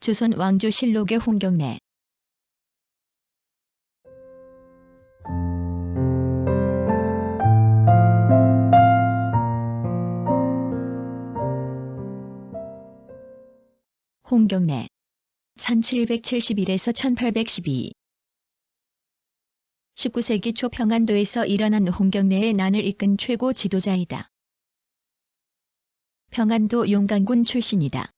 조선 왕조실록의 홍경래. 홍경래 1771에서 1812. 19세기 초 평안도에서 일어난 홍경래의 난을 이끈 최고 지도자이다. 평안도 용강군 출신이다.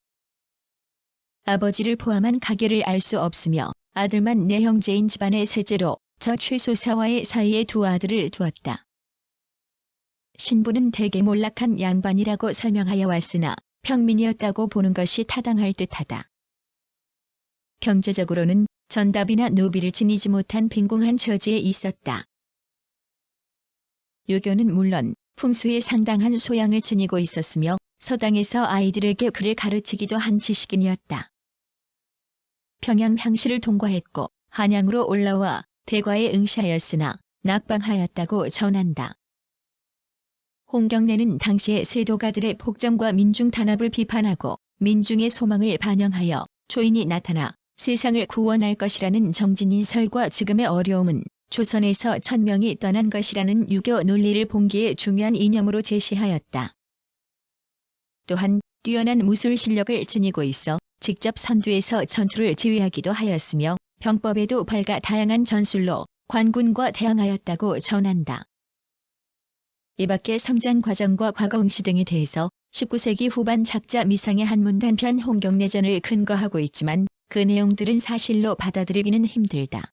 아버지를 포함한 가계를 알 수 없으며 아들만 네 형제인 집안의 셋째로 저 최소사와의 사이에 두 아들을 두었다. 신부는 대개 몰락한 양반이라고 설명하여 왔으나 평민이었다고 보는 것이 타당할 듯하다. 경제적으로는 전답이나 노비를 지니지 못한 빈궁한 처지에 있었다. 유교는 물론 풍수에 상당한 소양을 지니고 있었으며 서당에서 아이들에게 글을 가르치기도 한 지식인이었다. 평양 향시를 통과했고 한양으로 올라와 대과에 응시하였으나 낙방하였다고 전한다. 홍경래는 당시의 세도가들의 폭정과 민중 탄압을 비판하고 민중의 소망을 반영하여 초인이 나타나 세상을 구원할 것이라는 정진인설과 지금의 어려움은 조선에서 천명이 떠난 것이라는 유교 논리를 봉기의 중요한 이념으로 제시하였다. 또한 뛰어난 무술 실력을 지니고 있어 직접 선두에서 전투를 지휘하기도 하였으며 병법에도 밝아 다양한 전술로 관군과 대항하였다고 전한다. 이 밖에 성장 과정과 과거 응시 등에 대해서 19세기 후반 작자 미상의 한문 단편 홍경래전을 근거하고 있지만 그 내용들은 사실로 받아들이기는 힘들다.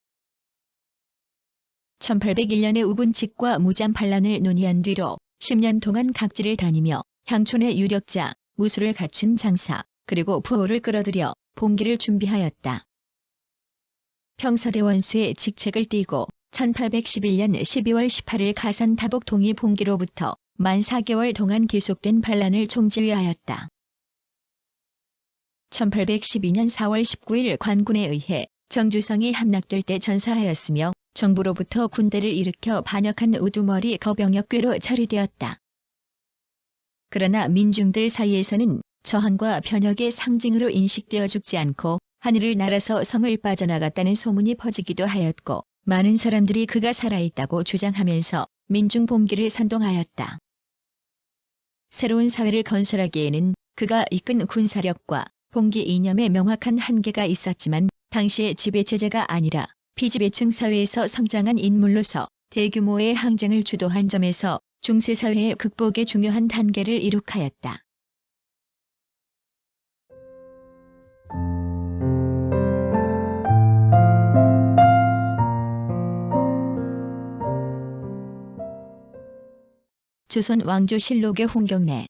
1801년에 우분칙과 무잠반란을 논의한 뒤로 10년 동안 각지를 다니며 향촌의 유력자, 무술을 갖춘 장사, 그리고 부호를 끌어들여 봉기를 준비하였다. 평서대원수의 직책을 띠고 1811년 12월 18일 가산 다복 동의 봉기로부터 만 4개월 동안 계속된 반란을 총지휘하였다. 1812년 4월 19일 관군에 의해 정주성이 함락될 때 전사하였으며 정부로부터 군대를 일으켜 반역한 우두머리 거병역괴로 처리되었다. 그러나 민중들 사이에서는 저항과 변혁의 상징으로 인식되어 죽지 않고 하늘을 날아서 성을 빠져나갔다는 소문이 퍼지기도 하였고 많은 사람들이 그가 살아있다고 주장하면서 민중 봉기를 선동하였다. 새로운 사회를 건설하기에는 그가 이끈 군사력과 봉기 이념에 명확한 한계가 있었지만 당시의 지배체제가 아니라 피지배층 사회에서 성장한 인물로서 대규모의 항쟁을 주도한 점에서 중세사회의 극복의 중요한 단계를 이룩하였다. 조선 왕조실록의 홍경래.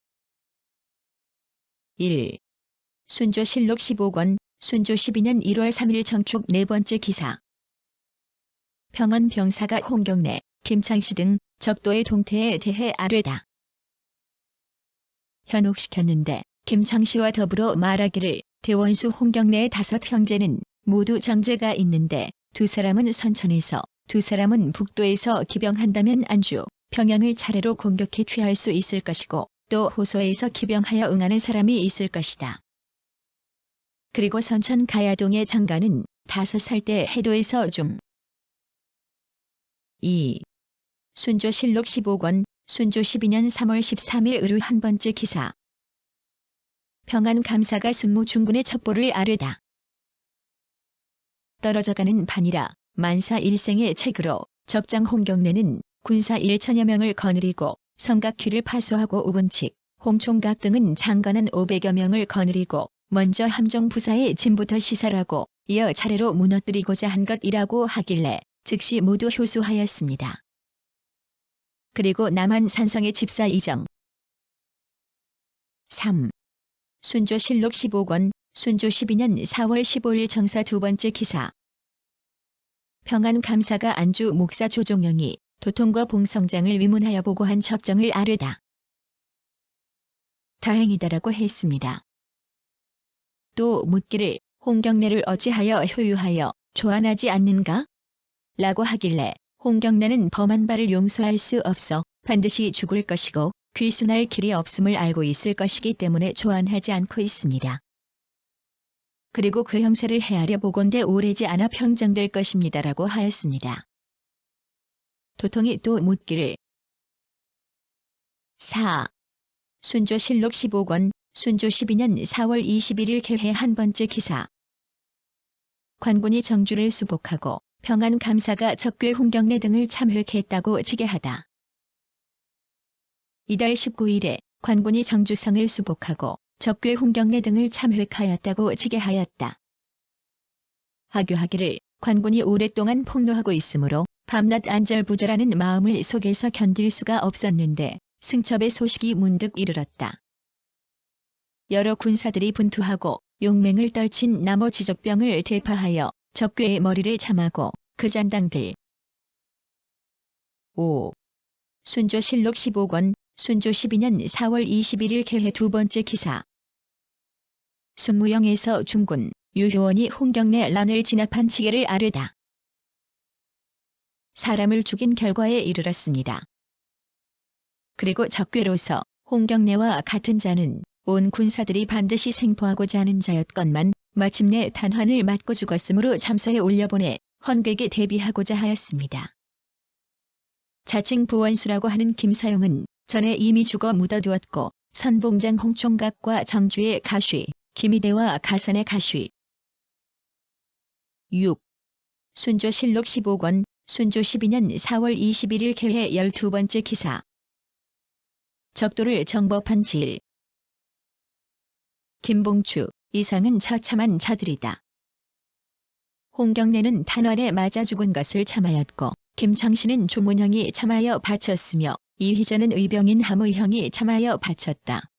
1. 순조실록 15권, 순조 12년 1월 3일 청축 네 번째 기사. 평안병사가 홍경래, 김창시 등 적도의 동태에 대해 아뢰다. 현혹시켰는데 김창시와 더불어 말하기를 대원수 홍경래의 5 형제는 모두 정제가 있는데 2 사람은 선천에서 2 사람은 북도에서 기병한다면 안주, 평양을 차례로 공격해 취할 수 있을 것이고 또 호소에서 기병하여 응하는 사람이 있을 것이다. 그리고 선천 가야동의 장가는 5살 때 해도에서 중. 2. 순조실록 15권, 순조 12년 3월 13일 의류 한 번째 기사. 평안감사가 순무 중군의 첩보를 아뢰다. 떨어져가는 판이라 만사 일생의 책으로 적장 홍경래는 군사 1천여 명을 거느리고 성각퀴를 파수하고 우분칙, 홍총각 등은 장관한 500여 명을 거느리고 먼저 함정 부사의 진부터 시살하고 이어 차례로 무너뜨리고자 한 것이라고 하길래 즉시 모두 효수하였습니다. 그리고 남한 산성의 집사 이정. 3. 순조실록 15권, 순조 12년 4월 15일 정사 2번째 기사. 평안감사가 안주 목사 조종영이 도통과 봉성장을 위문하여 보고한 첩정을 아뢰다. 다행이다라고 했습니다. 또 묻기를 홍경래를 어찌하여 효유하여 조안하지 않는가? 라고 하길래 홍경래는 범한 바를 용서할 수 없어 반드시 죽을 것이고 귀순할 길이 없음을 알고 있을 것이기 때문에 조안하지 않고 있습니다. 그리고 그 형사를 헤아려 보건대 오래지 않아 평정될 것입니다라고 하였습니다. 도통이 또 묻기를 4. 순조실록 15권, 순조 12년 4월 21일 개회 한 번째 기사. 관군이 정주를 수복하고 평안감사가 적괴 홍경래 등을 참회했다고 지게하다. 이달 19일에 관군이 정주성을 수복하고 적괴 홍경래 등을 참회하였다고 지게하였다. 하교하기를 관군이 오랫동안 폭로하고 있으므로 밤낮 안절부절하는 마음을 속에서 견딜 수가 없었는데 승첩의 소식이 문득 이르렀다. 여러 군사들이 분투하고 용맹을 떨친 나머지 적병을 대파하여 적괴의 머리를 참하고 그 잔당들. 5. 순조실록 15권, 순조 12년 4월 21일 개회 두 번째 기사. 숙무영에서 중군, 유효원이 홍경래 란을 진압한 지게를 아뢰다. 사람을 죽인 결과에 이르렀습니다. 그리고 적괴로서 홍경래와 같은 자는 온 군사들이 반드시 생포하고자 하는 자였건만 마침내 단환을 맞고 죽었으므로 참소에 올려보내 헌객에 대비하고자 하였습니다. 자칭 부원수라고 하는 김사용은 전에 이미 죽어 묻어두었고 선봉장 홍총각과 정주의 가쉬, 김희대와 가산의 가쉬. 6. 순조실록 15권, 순조 12년 4월 21일 개회 12번째 기사. 적도를 정법한 질. 김봉추, 이상은 처참한 자들이다. 홍경래는 탄환에 맞아 죽은 것을 참하였고 김창신은 조문형이 참하여 바쳤으며 이휘전은 의병인 함의형이 참하여 바쳤다.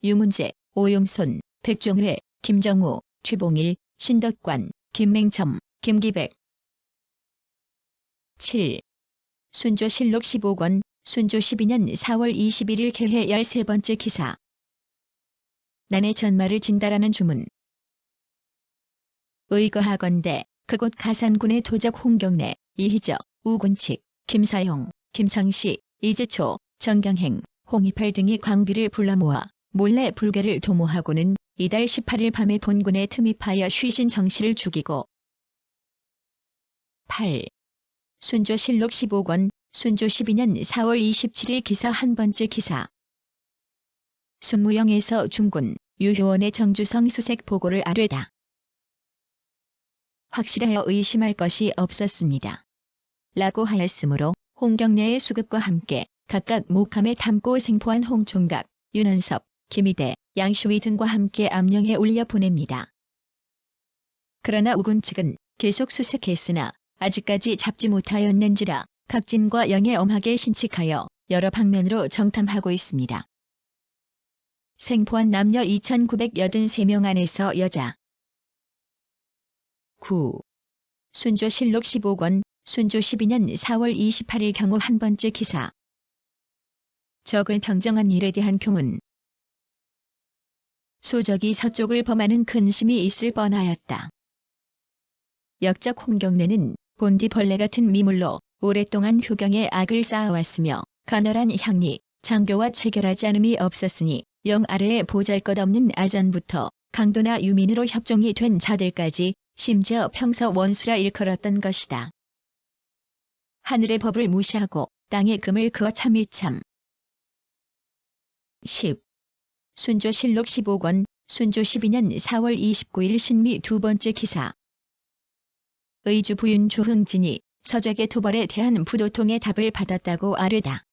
유문재, 오용손, 백종회, 김정우, 최봉일, 신덕관, 김맹첨, 김기백. 7. 순조실록 15권, 순조 12년 4월 21일 개회 13번째 기사. 난의 전말을 진달하는 주문. 의거하건대 그곳 가산군의 도적 홍경래, 이희저, 우군칙, 김사용, 김창시, 이재초, 정경행, 홍이팔 등이 광비를 불러 모아 몰래 불괴를 도모하고는 이달 18일 밤에 본군에 틈입하여 쉬신 정씨를 죽이고. 8. 순조실록 15권, 순조 12년 4월 27일 기사 한 번째 기사. 숙무영에서 중군, 유효원의 정주성 수색 보고를 아뢰다. 확실하여 의심할 것이 없었습니다. 라고 하였으므로 홍경래의 수급과 함께 각각 목함에 담고 생포한 홍총각, 윤원섭, 김희대, 양시위 등과 함께 암령에 올려 보냅니다. 그러나 우군 측은 계속 수색했으나 아직까지 잡지 못하였는지라 각진과 영에 엄하게 신칙하여 여러 방면으로 정탐하고 있습니다. 생포한 남녀 2,983명 안에서 여자. 9. 순조실록 15권, 순조 12년 4월 28일 경우 한 번째 기사. 적을 평정한 일에 대한 교문. 소적이 서쪽을 범하는 근심이 있을 뻔하였다. 역적 홍경래는 본디 벌레 같은 미물로 오랫동안 효경에 악을 쌓아왔으며 가널한 향리, 장교와 체결하지 않음이 없었으니 영 아래에 보잘것없는 아전부터 강도나 유민으로 협종이 된 자들까지 심지어 평서 원수라 일컬었던 것이다. 하늘의 법을 무시하고 땅의 금을 그어 참이참. 10. 순조실록 15권, 순조 12년 4월 29일 신미 두 번째 기사. 의주 부윤 조흥진이 서적의 토벌에 대한 부도통의 답을 받았다고 아뢰다.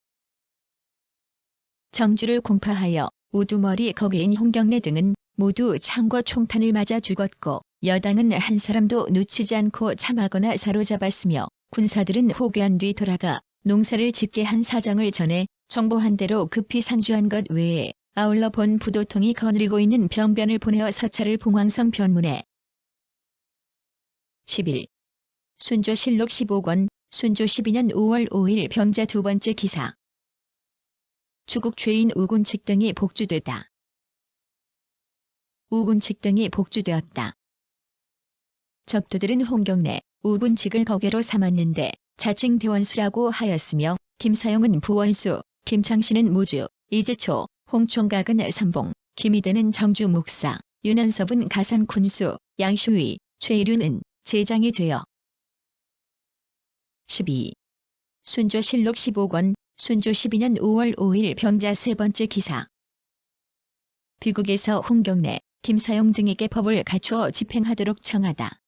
정주를 공파하여 우두머리 거기인 홍경래 등은 모두 창과 총탄을 맞아 죽었고 여당은 한 사람도 놓치지 않고 참하거나 사로잡았으며 군사들은 호귀한 뒤 돌아가 농사를 짓게 한 사정을 전해 정보한 대로 급히 상주한 것 외에 아울러 본 부도통이 거느리고 있는 병변을 보내어 서찰을 봉황성 변문에. 11. 순조실록 15권, 순조 12년 5월 5일 병자 두 번째 기사. 주국 죄인 우군칙 등이 복주되다. 우군칙 등이 복주되었다. 적도들은 홍경래, 우군칙을 거괴로 삼았는데 자칭 대원수라고 하였으며 김사용은 부원수, 김창신은 무주, 이재초, 홍총각은 선봉, 김희대는 정주 묵사, 윤원섭은 가산 군수, 양시위, 최일윤은 제장이 되어 12. 순조실록 15권, 순조 12년 5월 5일 병자 세 번째 기사. 비국에서 홍경래, 김사용 등에게 법을 갖추어 집행하도록 청하다.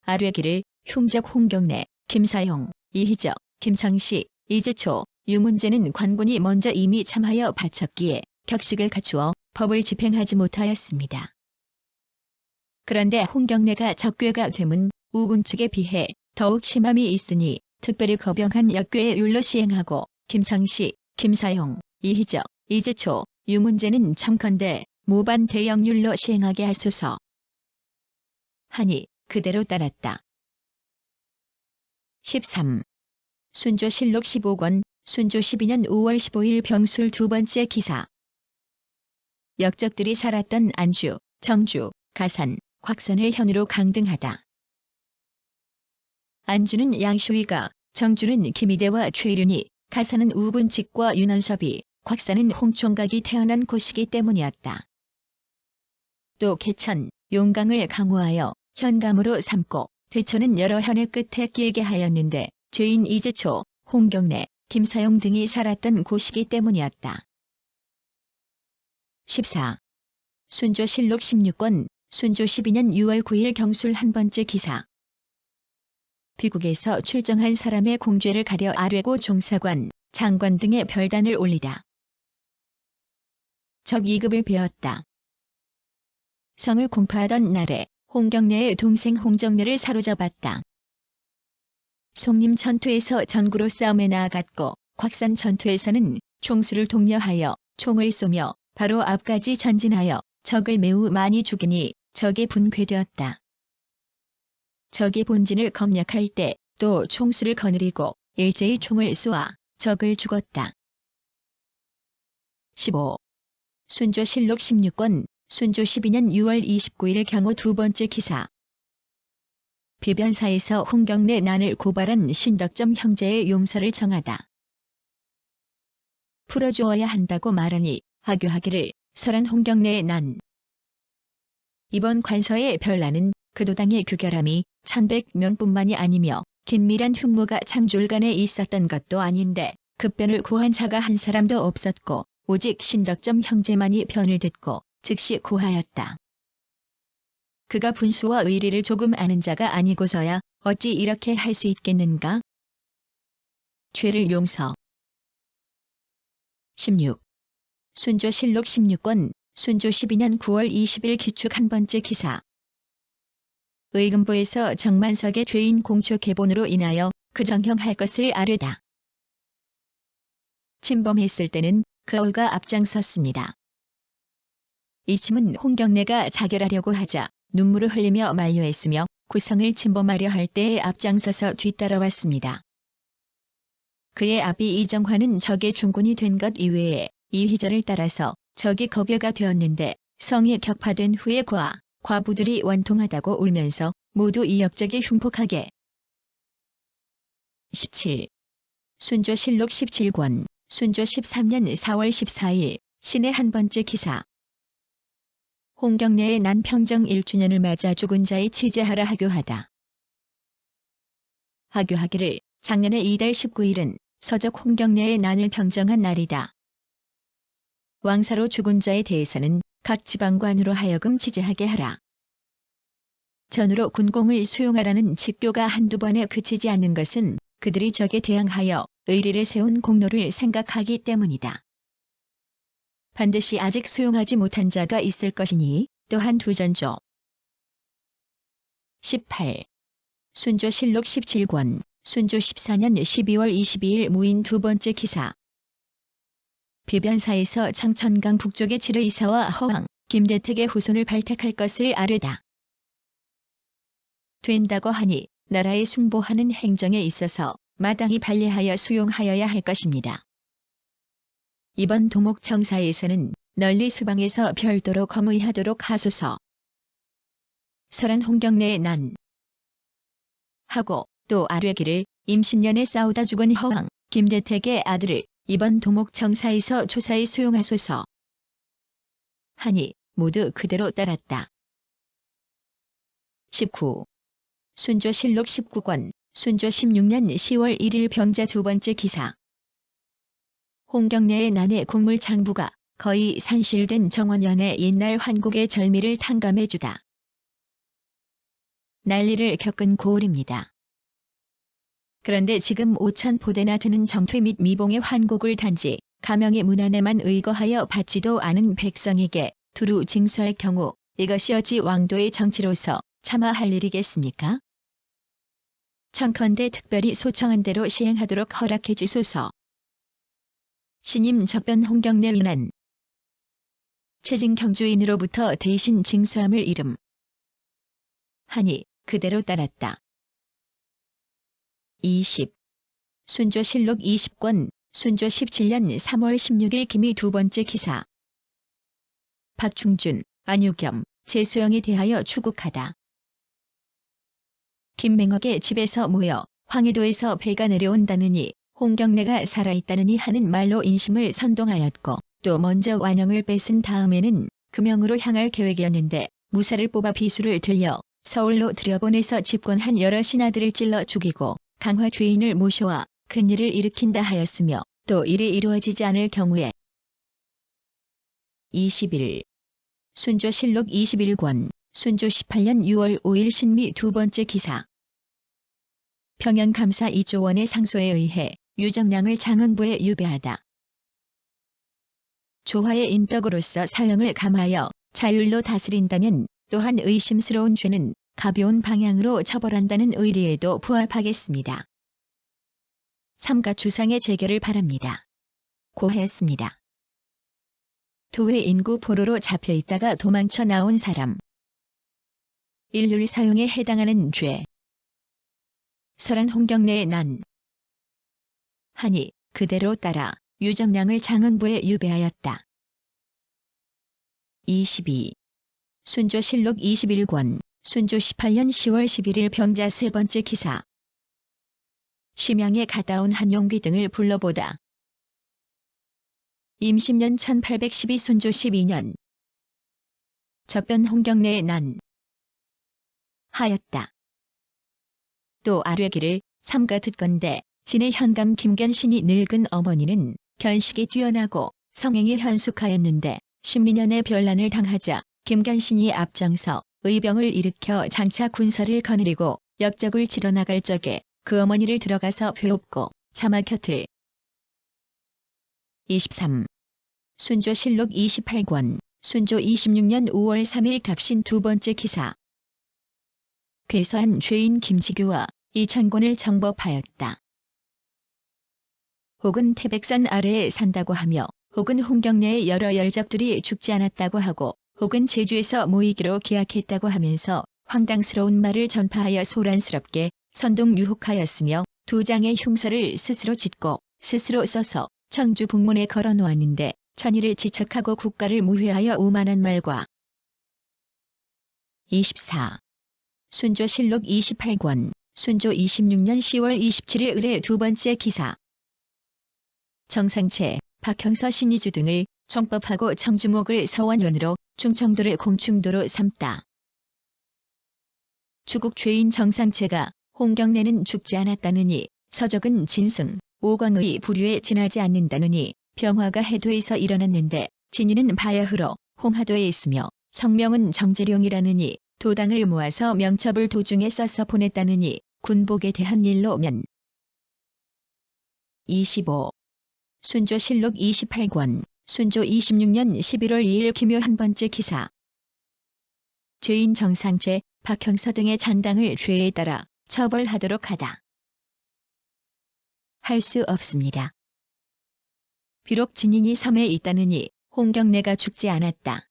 아뢰기를 흉적 홍경래, 김사용, 이희적, 김창시, 이재초, 유문재는 관군이 먼저 이미 참하여 바쳤기에 격식을 갖추어 법을 집행하지 못하였습니다. 그런데 홍경래가 적괴가 되면 우군 측에 비해 더욱 심함이 있으니 특별히 거병한 역괴의 율로 시행하고 김창시, 김사용, 이희적, 이재초, 유문재는 청컨대 모반 대형률로 시행하게 하소서 하니 그대로 따랐다. 13. 순조실록 15권, 순조 12년 5월 15일 병술 두 번째 기사. 역적들이 살았던 안주, 정주, 가산, 곽산을 현으로 강등하다. 안주는 양시위가, 정주는 김희대와 최일윤이, 가산은 우군칙과 윤원섭이, 곽산은 홍총각이 태어난 곳이기 때문이었다. 또 개천, 용강을 강호하여 현감으로 삼고 대천은 여러 현의 끝에 끼게 하였는데 죄인 이재초, 홍경래, 김사용 등이 살았던 곳이기 때문이었다. 14. 순조실록 16권, 순조 12년 6월 9일 경술 한 번째 기사. 비국에서 출정한 사람의 공죄를 가려 아뢰고 종사관, 장관 등의 별단을 올리다. 적 2급을 베었다. 성을 공파하던 날에 홍경래의 동생 홍정래를 사로잡았다. 송림 전투에서 전구로 싸움에 나아갔고 곽산 전투에서는 총수를 독려하여 총을 쏘며 바로 앞까지 전진하여 적을 매우 많이 죽이니 적에 분괴되었다. 적이 본진을 검략할 때 또 총수를 거느리고 일제히 총을 쏘아 적을 죽었다. 15. 순조실록 16권, 순조 12년 6월 29일 경우 두 번째 기사. 비변사에서 홍경래 난을 고발한 신덕점 형제의 용서를 정하다. 풀어주어야 한다고 말하니 하교하기를 설한 홍경래의 난. 이번 관서의 별난은 그도당의 규결함이 1100명뿐만이 아니며 긴밀한 흉모가 창졸간에 있었던 것도 아닌데 급변을 고한 자가 한 사람도 없었고 오직 신덕점 형제만이 변을 듣고 즉시 고하였다. 그가 분수와 의리를 조금 아는 자가 아니고서야 어찌 이렇게 할 수 있겠는가? 죄를 용서. 16. 순조실록 16권, 순조 12년 9월 20일 기축 한 번째 기사. 의금부에서 정만석의 죄인 공초 개본으로 인하여 그 정형할 것을 아뢰다. 침범했을 때는 그 어가 앞장섰습니다. 이침은 홍경래가 자결하려고 하자 눈물을 흘리며 만류했으며 구성을 침범하려 할 때에 앞장서서 뒤따라왔습니다. 그의 아비 이정환은 적의 중군이 된 것 이외에 이휘절을 따라서 적이 거겨가 되었는데 성이 격파된 후에 과부들이 원통하다고 울면서 모두 이 역적이 흉폭하게. 17. 순조실록 17권, 순조 13년 4월 14일 신의 한 번째 기사. 홍경래의 난 평정 1주년을 맞아 죽은 자의 치제하라 하교하다. 하교하기를 작년에 이달 19일은 서적 홍경래의 난을 평정한 날이다. 왕사로 죽은 자에 대해서는 각 지방관으로 하여금 치제하게 하라. 전으로 군공을 수용하라는 직교가 한두 번에 그치지 않는 것은 그들이 적에 대항하여 의리를 세운 공로를 생각하기 때문이다. 반드시 아직 수용하지 못한 자가 있을 것이니 또한 두전조. 18. 순조실록 17권, 순조 14년 12월 22일 무인 두 번째 기사. 비변사에서 청천강 북쪽의 칠의사와 허왕, 김대택의 후손을 발탁할 것을 아뢰다. 된다고 하니 나라에 숭보하는 행정에 있어서 마땅히 발례하여 수용하여야 할 것입니다. 이번 도목청사에서는 널리 수방에서 별도로 검의하도록 하소서. 설한 홍경래의 난. 하고 또 아뢰기를 임신년에 싸우다 죽은 허왕, 김대택의 아들을 이번 도목청사에서 조사에 수용하소서. 하니 모두 그대로 따랐다. 19. 순조실록 19권, 순조 16년 10월 1일 병자 두 번째 기사. 홍경래의 난해 국물장부가 거의 산실된 정원연의 옛날 환국의 절미를 탕감해주다. 난리를 겪은 고을입니다. 그런데 지금 5,000포대나 되는 정퇴 및 미봉의 환국을 단지 가명의 문안에만 의거하여 받지도 않은 백성에게 두루 징수할 경우 이것이 어찌 왕도의 정치로서 차마 할 일이겠습니까? 청컨대 특별히 소청한 대로 시행하도록 허락해 주소서. 신임 접변 홍경래 의난. 최진 경주인으로부터 대신 징수함을 이름 하니 그대로 따랐다. 20. 순조실록 20권, 순조 17년 3월 16일 김희 두 번째 기사. 박충준, 안유겸, 제수영에 대하여 추국하다. 김맹옥의 집에서 모여 황해도에서 배가 내려온다느니 홍경래가 살아있다느니 하는 말로 인심을 선동하였고 또 먼저 완영을 뺏은 다음에는 금영으로 향할 계획이었는데 무사를 뽑아 비수를 들려 서울로 들여보내서 집권한 여러 신하들을 찔러 죽이고 강화 죄인을 모셔와 큰일을 일으킨다 하였으며 또 일이 이루어지지 않을 경우에 21. 순조실록 21권, 순조 18년 6월 5일 신미 두 번째 기사. 평양감사 2조 원의 상소에 의해 유정량을 장흥부에 유배하다. 조화의 인덕으로서 사형을 감하여 자율로 다스린다면 또한 의심스러운 죄는 가벼운 방향으로 처벌한다는 의리에도 부합하겠습니다. 삼가 주상의 재결을 바랍니다. 고했습니다. 도회 인구 포로로 잡혀있다가 도망쳐 나온 사람. 일률 사용에 해당하는 죄. 설한 홍경래의 난. 하니 그대로 따라 유정량을 장흥부에 유배하였다. 22. 순조실록 21권, 순조 18년 10월 11일 병자 세 번째 기사. 심양에 갔다 온 한용귀 등을 불러보다. 임십년 1812 순조 12년. 적변 홍경래의 난. 하였다. 또 아뢰기를 삼가 듣건대 진의 현감 김견신이 늙은 어머니는 견식이 뛰어나고 성행이 현숙하였는데 10년의 변란을 당하자 김견신이 앞장서 의병을 일으켜 장차 군사를 거느리고 역적을 치러나갈 적에 그 어머니를 들어가서 배웁고 자마 곁을 23. 순조실록 28권, 순조 26년 5월 3일 갑신 두 번째 기사. 괴서한 죄인 김지규와 이창곤을 정법하였다. 혹은 태백산 아래에 산다고 하며 혹은 홍경래의 여러 열적들이 죽지 않았다고 하고 혹은 제주에서 모이기로 계약했다고 하면서 황당스러운 말을 전파하여 소란스럽게 선동 유혹하였으며 두 장의 흉서를 스스로 짓고 스스로 써서 청주 북문에 걸어놓았는데 천의를 지척하고 국가를 무회하여 오만한 말과 24. 순조실록 28권, 순조 26년 10월 27일 을의 두 번째 기사. 정상채, 박형서 신의주 등을 정법하고 청주목을 서원원으로 충청도를 공충도로 삼다. 주국 죄인 정상채가 홍경래는 죽지 않았다느니 서적은 진승, 오광의 부류에 지나지 않는다느니 병화가 해도에서 일어났는데 진이는 바야흐로 홍하도에 있으며 성명은 정재룡이라느니 도당을 모아서 명첩을 도중에 써서 보냈다느니 군복에 대한 일로 면 25. 순조실록 28권, 순조 26년 11월 2일 김효 한 번째 기사. 죄인 정상채, 박형서 등의 잔당을 죄에 따라 처벌하도록 하다. 할 수 없습니다. 비록 진인이 섬에 있다느니 홍경래가 죽지 않았다.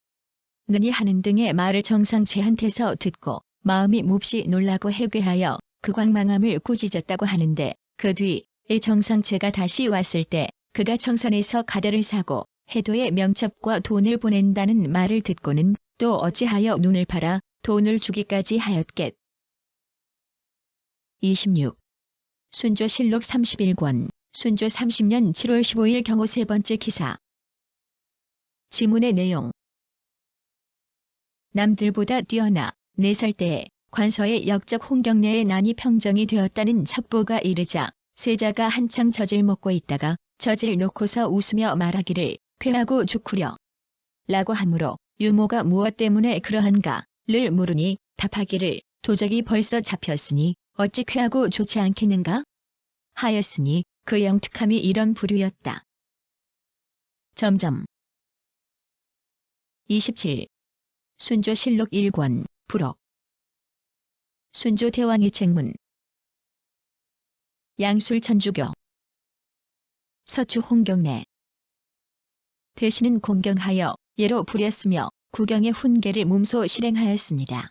느니 하는 등의 말을 정상채한테서 듣고 마음이 몹시 놀라고 해괴하여 그 광망함을 꾸짖었다고 하는데 그 뒤에 정상채가 다시 왔을 때 그가 청산에서 가대를 사고 해도에 명첩과 돈을 보낸다는 말을 듣고는 또 어찌하여 눈을 팔아 돈을 주기까지 하였겠. 26. 순조실록 31권, 순조 30년 7월 15일 경호 세 번째 기사. 지문의 내용. 남들보다 뛰어나 4살 때에 관서의 역적 홍경래의 난이 평정이 되었다는 첩보가 이르자 세자가 한창 젖을 먹고 있다가 젖을 놓고서 웃으며 말하기를 쾌하고 좋구려 라고 하므로 유모가 무엇 때문에 그러한가를 물으니 답하기를 도적이 벌써 잡혔으니 어찌 쾌하고 좋지 않겠는가 하였으니 그 영특함이 이런 부류였다. 점점 27. 순조실록 1권 부록 순조대왕의 책문 양술천주교 서추 홍경래 대신은 공경하여 예로 부렸으며 구경의 훈계를 몸소 실행하였습니다.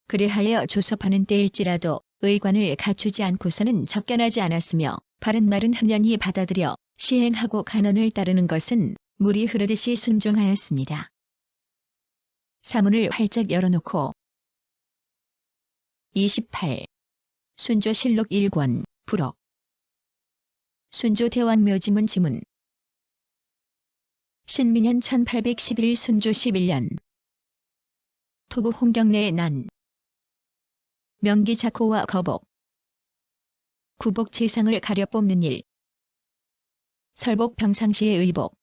그리하여 조섭하는 때일지라도 의관을 갖추지 않고서는 접견하지 않았으며 바른 말은 흔연히 받아들여 시행하고 간언을 따르는 것은 물이 흐르듯이 순종하였습니다. 사문을 활짝 열어놓고 28. 순조실록 1권 부록 순조대왕 묘지문 지문 신민년 1811 순조 11년 토구 홍경래의 난 명기 작호와 거복 구복 재상을 가려 뽑는 일 설복 평상시의 의복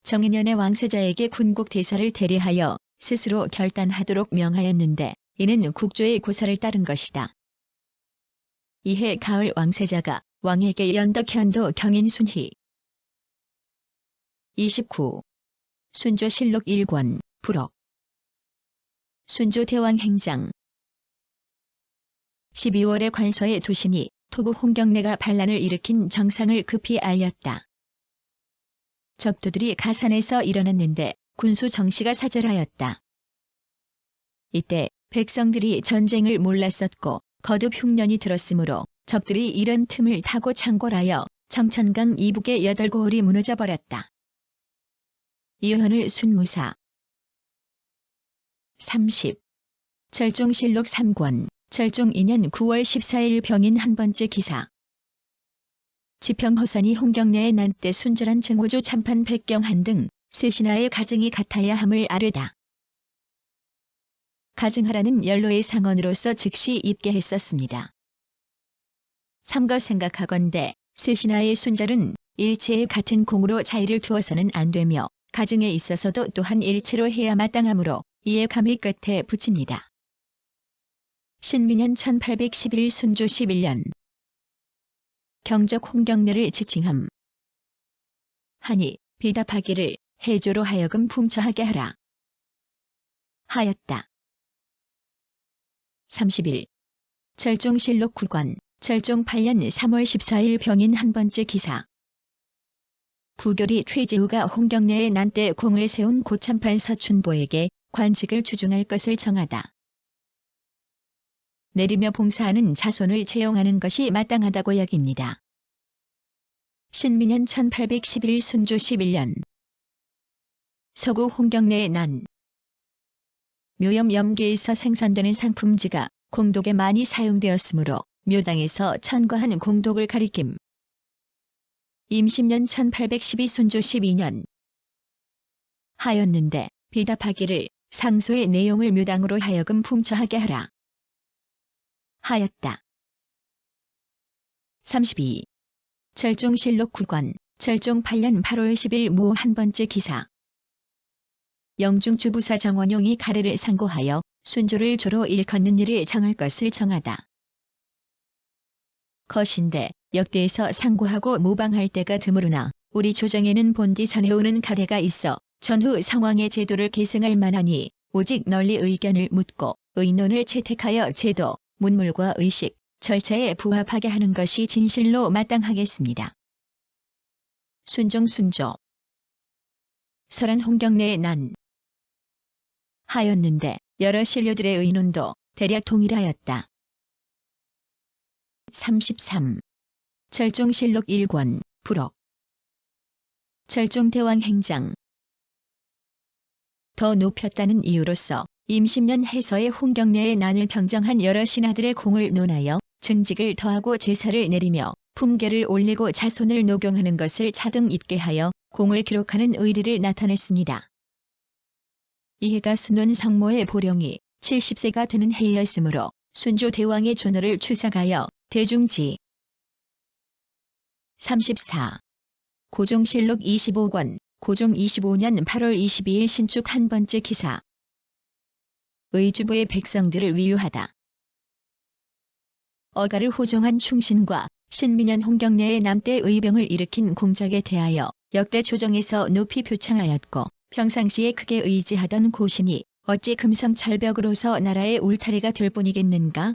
정인년의 왕세자에게 군국 대사를 대리하여 스스로 결단하도록 명하였는데 이는 국조의 고사를 따른 것이다. 이해 가을 왕세자가 왕에게 연덕현도 경인순희 29. 순조실록 1권 부록 순조대왕 행장 12월에 관서의 도신이 토구 홍경래가 반란을 일으킨 정상을 급히 알렸다. 적도들이 가산에서 일어났는데 군수 정씨가 사절하였다. 이때 백성들이 전쟁을 몰랐었고 거듭 흉년이 들었으므로 적들이 이런 틈을 타고 창궐하여 청천강 이북의 8고을이 무너져 버렸다. 이현을 순무사 30. 철종실록 3권 철종 2년 9월 14일 병인 한 번째 기사 지평허선이 홍경래의 난 때 순절한 증호조 참판 백경한 등 쇠신하의 가증이 같아야 함을 아뢰다. 가증하라는 연로의 상언으로서 즉시 입게 했었습니다. 삼가 생각하건대 쇠신하의 순절은 일체의 같은 공으로 차이를 두어서는 안 되며 가증에 있어서도 또한 일체로 해야 마땅하므로 이에 감히 끝에 붙입니다. 신민년 1811 순조 11년 경적 홍경래를 지칭함. 하니 비답하기를 해조로 하여금 품처하게 하라. 하였다. 31. 철종실록 9권 철종 8년 3월 14일 병인 한 번째 기사 부교리 최재우가 홍경래의 난 때 공을 세운 고참판 서춘보에게 관직을 추중할 것을 정하다. 내리며 봉사하는 자손을 채용하는 것이 마땅하다고 여깁니다. 신민년 1811 순조 11년 서구 홍경래의 난 묘염 염계에서 생산되는 상품지가 공독에 많이 사용되었으므로 묘당에서 천거한 공독을 가리킴. 임신년 1812 순조 12년 하였는데 비답하기를 상소의 내용을 묘당으로 하여금 품처하게 하라. 하였다. 32. 철종실록 9권 철종 8년 8월 10일 모 한 번째 기사 영중주부사 정원용이 가래를 상고하여 순조를 조로 일컫는 일을 정할 것을 정하다. 것인데 역대에서 상고하고 모방할 때가 드무르나 우리 조정에는 본디 전해오는 가래가 있어 전후 상황의 제도를 계승할 만하니 오직 널리 의견을 묻고 의논을 채택하여 제도, 문물과 의식, 절차에 부합하게 하는 것이 진실로 마땅하겠습니다. 순종 설한 홍경래의 난 하였는데 여러 신료들의 의논도 대략 동일하였다. 33. 철종실록 1권 부록 철종대왕 행장 더 높였다는 이유로서 임십년 해서의 홍경래의 난을 평정한 여러 신하들의 공을 논하여 증직을 더하고 제사를 내리며 품계를 올리고 자손을 녹용하는 것을 차등 있게 하여 공을 기록하는 의리를 나타냈습니다. 이해가 순원 성모의 보령이 70세가 되는 해였으므로 순조 대왕의 존호를 추삭하여 대중지 34. 고종실록 25권, 고종 25년 8월 22일 신축 한 번째 기사. 의주부의 백성들을 위유하다. 어가를 호종한 충신과 신민현 홍경래의 남대 의병을 일으킨 공작에 대하여 역대 조정에서 높이 표창하였고 평상시에 크게 의지하던 고신이 어찌 금성철벽으로서 나라의 울타리가 될 뿐이겠는가?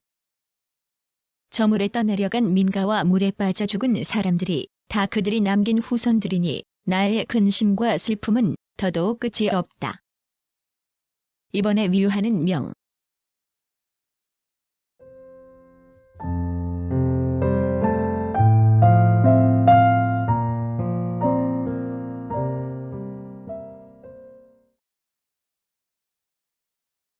저물에 떠내려간 민가와 물에 빠져 죽은 사람들이 다 그들이 남긴 후손들이니 나의 근심과 슬픔은 더더욱 끝이 없다. 이번에 위유하는 명,